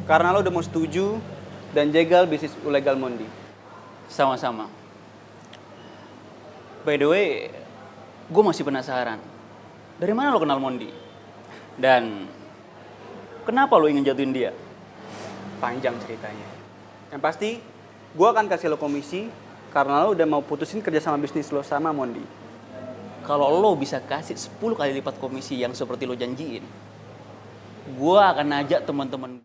karena lo udah mau setuju dan jegal bisnis ilegal Mondi. Sama-sama. By the way, gue masih penasaran. Dari mana lo kenal Mondi? Dan kenapa lo ingin jatuhin dia? Panjang ceritanya. Yang pasti, gue akan kasih lo komisi karena lo udah mau putusin kerjasama bisnis lo sama Mondi. Kalau lo bisa kasih 10 kali lipat komisi yang seperti lo janjiin, gue akan ajak teman-teman.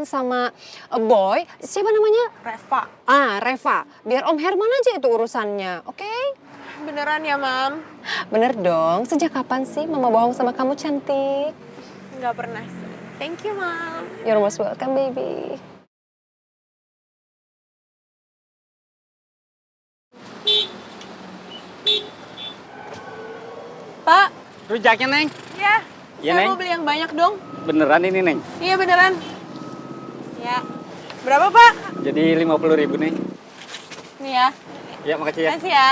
Sama boy, siapa namanya? Reva. Reva. Biar Om Herman aja itu urusannya, oke? Beneran ya, Mam? Bener dong. Sejak kapan sih Mama bohong sama kamu, cantik? Nggak pernah sih. Thank you, Mam. You're most welcome, baby. Pak. Rujaknya, Neng. Iya. Iya, Saya Neng. mau beli yang banyak dong. Beneran ini, Neng? Iya, beneran. Ya. Berapa, Pak? Jadi 50.000, Neng. Nih ya. Ya, makasih ya. Makasih ya.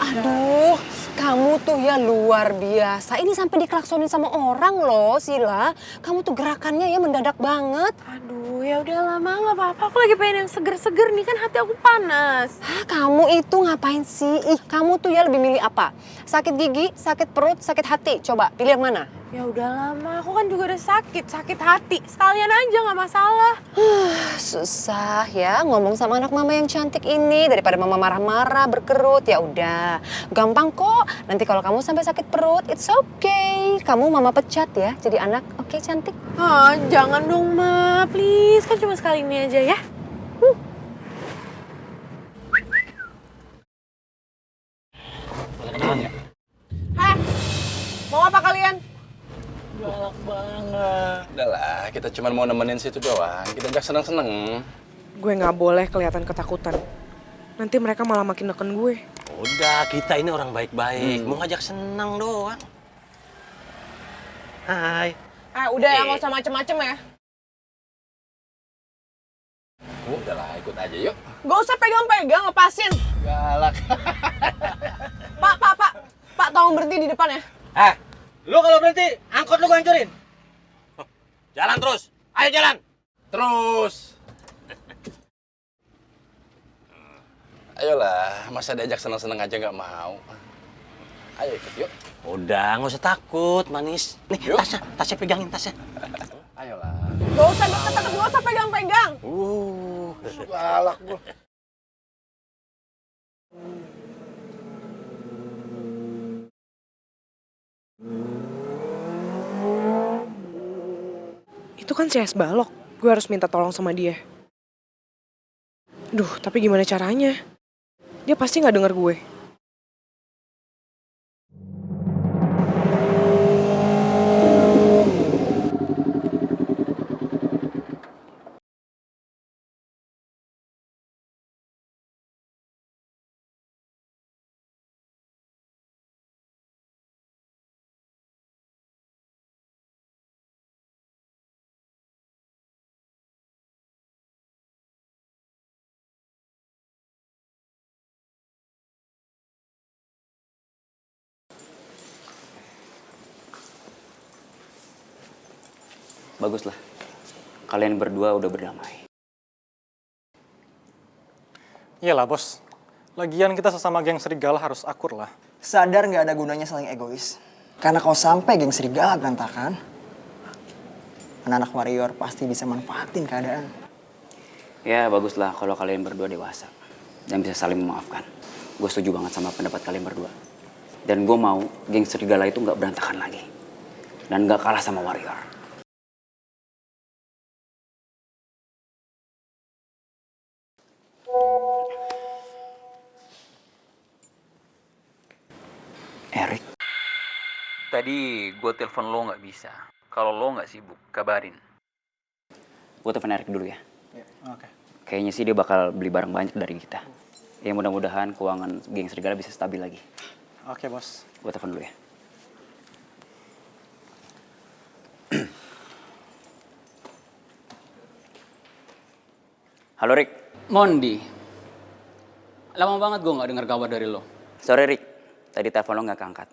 Aduh, kamu tuh ya luar biasa. Ini sampai diklaksonin sama orang loh, Sila. Kamu tuh gerakannya ya mendadak banget. Aduh, ya udah lama nggak apa-apa. Aku lagi pengen yang seger-seger nih, kan hati aku panas. Kamu itu ngapain sih? Ih, kamu tuh ya lebih milih apa? Sakit gigi, sakit perut, sakit hati. Coba pilih yang mana? Ya udah lama, aku kan juga udah sakit hati. Sekalian aja nggak masalah. Susah ya ngomong sama anak mama yang cantik ini daripada mama marah-marah berkerut. Ya udah, gampang kok. Nanti kalau kamu sampai sakit perut, it's okay. Kamu mama pecat ya jadi anak. Oke, cantik. Jangan dong, Ma. Please, kan cuma sekali ini aja ya. Hah? Mau apa kalian? Galak banget. Udah lah, kita cuma mau nemenin situ doang. Kita nggak seneng-seneng. Gue nggak boleh kelihatan ketakutan. Nanti mereka malah makin neken gue. Udah, kita ini orang baik-baik. Mau ngajak senang doang. Hai. Udah ya, nggak usah macem-macem ya. Udah lah, ikut aja yuk. Gak usah pegang-pegang, lepasin. Galak. Pak, tolong berhenti di depan ya. Lu kalau berhenti, angkot lu gua hancurin. Jalan terus. Ayo jalan. Terus. Ayolah, masa diajak seneng-seneng aja nggak mau. Ayo ikut yuk. Udah, nggak usah takut, manis. Nih, Yuk. tasnya pegangin tasnya. Ayolah. Gak usah deket-deket, gak usah pegang-pegang. Galak gua. Itu kan si Es Balok. Gue harus minta tolong sama dia. Duh, tapi gimana caranya? Dia pasti nggak denger gue. Baguslah. Kalian berdua udah berdamai. Iyalah bos, lagian kita sesama geng serigala harus akur lah. Sadar nggak ada gunanya saling egois. Karena kalau sampai geng serigala berantakan, anak-anak warrior pasti bisa manfaatin keadaan. Ya baguslah kalau kalian berdua dewasa dan bisa saling memaafkan. Gue setuju banget sama pendapat kalian berdua. Dan gue mau geng serigala itu nggak berantakan lagi. Dan nggak kalah sama warrior. Erik. Tadi gue telepon lo nggak bisa. Kalau lo nggak sibuk, kabarin. Gue telepon Erik dulu ya. Oke. Kayaknya sih dia bakal beli barang banyak dari kita. Ya mudah-mudahan keuangan geng serigala bisa stabil lagi. Oke bos. Gue telepon dulu ya. Halo Rick. Mondi, lama banget gue gak denger kabar dari lo. Sorry Rick, tadi telepon lo gak keangkat.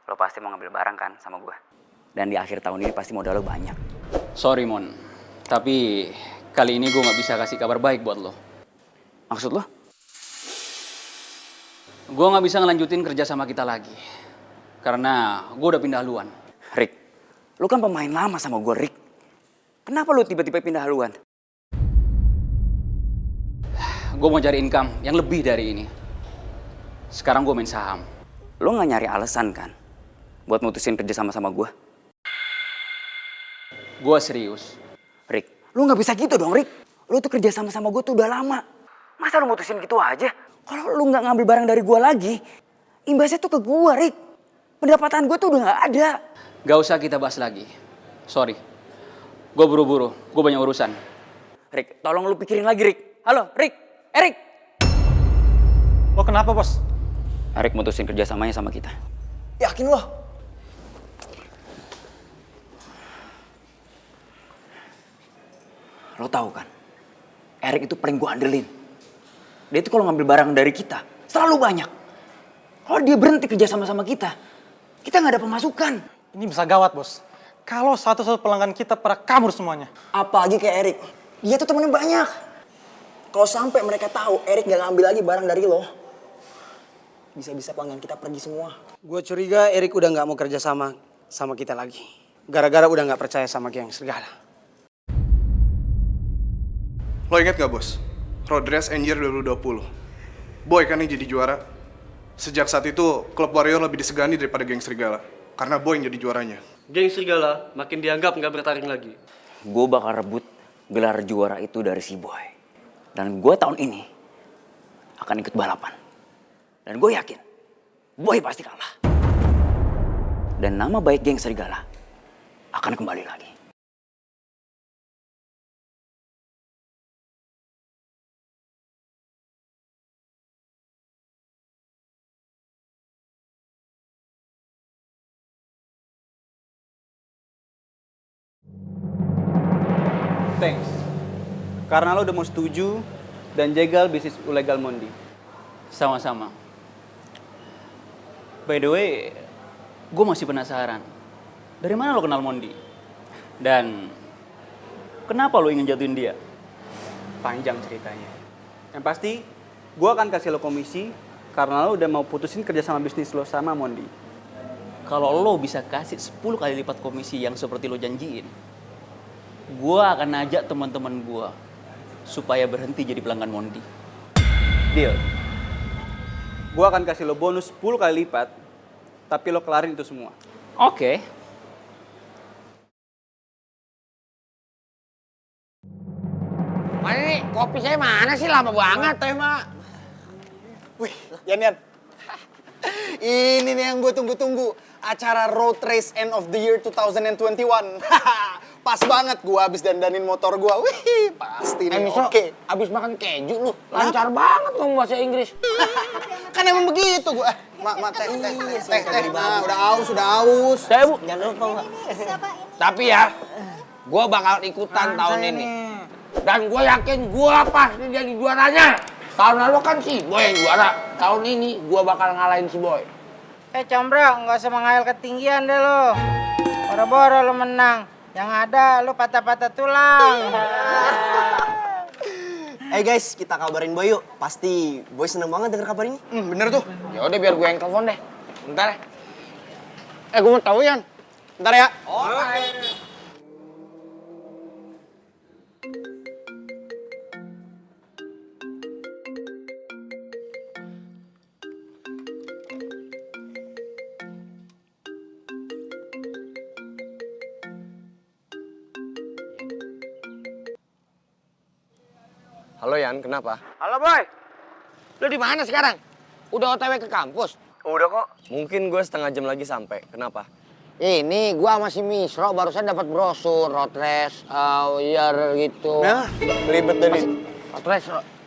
Lo pasti mau ngambil barang kan sama gue. Dan di akhir tahun ini pasti modal lo banyak. Sorry Mon, tapi kali ini gue gak bisa kasih kabar baik buat lo. Maksud lo? Gue gak bisa ngelanjutin kerja sama kita lagi. Karena gue udah pindah haluan. Rick, lo kan pemain lama sama gue Rick. Kenapa lo tiba-tiba pindah haluan? Gue mau cari income yang lebih dari ini. Sekarang gue main saham. Lo gak nyari alasan kan buat mutusin kerja sama gue? Gue serius. Rick, lo gak bisa gitu dong Rick. Lo tuh kerja sama gue tuh udah lama. Masa lo mutusin gitu aja? Kalau lo gak ngambil barang dari gue lagi, imbasnya tuh ke gue Rick. Pendapatan gue tuh udah gak ada. Gak usah kita bahas lagi. Sorry. Gue buru-buru, gue banyak urusan. Rick, tolong lo pikirin lagi Rick. Halo Rick, Rick. Lo kenapa, Bos? Rick mutusin kerjasamanya sama kita. Yakin lo? Lo tahu kan, Erik itu paling gue andelin. Dia itu kalau ngambil barang dari kita, selalu banyak. Kalau dia berhenti kerja sama kita nggak ada pemasukan. Ini bisa gawat, Bos. Kalau satu-satu pelanggan kita pada kabur semuanya. Apalagi kayak Erik. Dia tuh temennya banyak. Kalau sampai mereka tahu Erik gak ngambil lagi barang dari lo, bisa-bisa pelanggan kita pergi semua. Gue curiga Erik udah nggak mau kerja sama kita lagi. Gara-gara udah nggak percaya sama geng serigala. Lo inget gak bos? Road Race End Year 2020. Boy kan yang jadi juara. Sejak saat itu, klub Warrior lebih disegani daripada geng serigala. Karena Boy yang jadi juaranya. Geng serigala makin dianggap nggak bertaring lagi. Gue bakal rebut gelar juara itu dari si Boy. Dan gue tahun ini akan ikut balapan. Dan gue yakin, Boy pasti kalah. Dan nama baik geng serigala akan kembali lagi. Thanks. Karena lo udah mau setuju dan jegal bisnis ilegal Mondi. Sama-sama. By the way, gue masih penasaran. Dari mana lo kenal Mondi? Dan kenapa lo ingin jatuhin dia? Panjang ceritanya. Yang pasti, gue akan kasih lo komisi karena lo udah mau putusin kerja sama bisnis lo sama Mondi. Kalau lo bisa kasih 10 kali lipat komisi yang seperti lo janjiin, gue akan ajak teman-teman gue supaya berhenti jadi pelanggan Mondi. Deal. Gue akan kasih lo bonus 10 kali lipat, tapi lo kelarin itu semua. Oke. Mana nih? Kopi saya mana sih? Lama banget. Teh, Mak. Wih, Yan. Ini nih yang gue tunggu-tunggu. Acara Road Race End of the Year 2021. Pas banget gue habis dandanin motor gue. Wih, pasti nih. Oke. Abis makan keju lu. Lancar banget ngomong bahasa Inggris. Kan emang begitu gue. Mak, teh. Nah, udah aus. Saya bu. Jangan lupa, Mak. Tapi ya, gue bakal ikutan tahun ini. Dan gue yakin gue pasti jadi juaranya. Tahun lalu kan si Boy yang juara. Tahun ini gue bakal ngalahin si Boy. Combro, nggak usah menghayal ketinggian deh lo. Boro-boro lo menang. Yang ada lo patah-patah tulang. Guys, kita kabarin Boy yuk. Pasti Boy seneng banget denger kabar ini. Bener tuh. Ya udah biar gue yang telepon deh. Bentar ya. Gue mau tahu Yan. Bentar ya. Halo Yan, kenapa? Halo Boy. Lu di mana sekarang? Udah OTW ke kampus? Udah kok. Mungkin gue setengah jam lagi sampai. Kenapa? Ini gua sama si Misro barusan dapat brosur road race year gitu. Nah, ribet deh nih.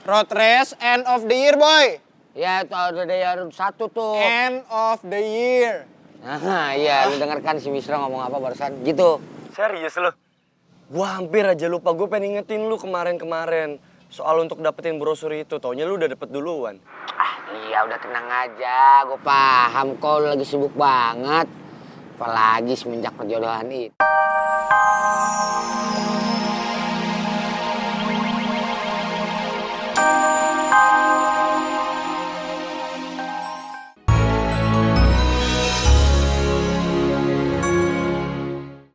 Road Race End of the Year, Boy. Ya, itu ada year 1 tuh. End of the Year. Nah, iya, lu dengarkan si Misro ngomong apa barusan? Gitu. Serius lo? Gua hampir aja lupa. Gue pengen ingetin lu kemarin-kemarin. soal untuk dapetin brosur itu. Taunya lu udah dapet duluan. Iya udah tenang aja, gue paham kok lu lagi sibuk banget. Apalagi semenjak perjodohan itu.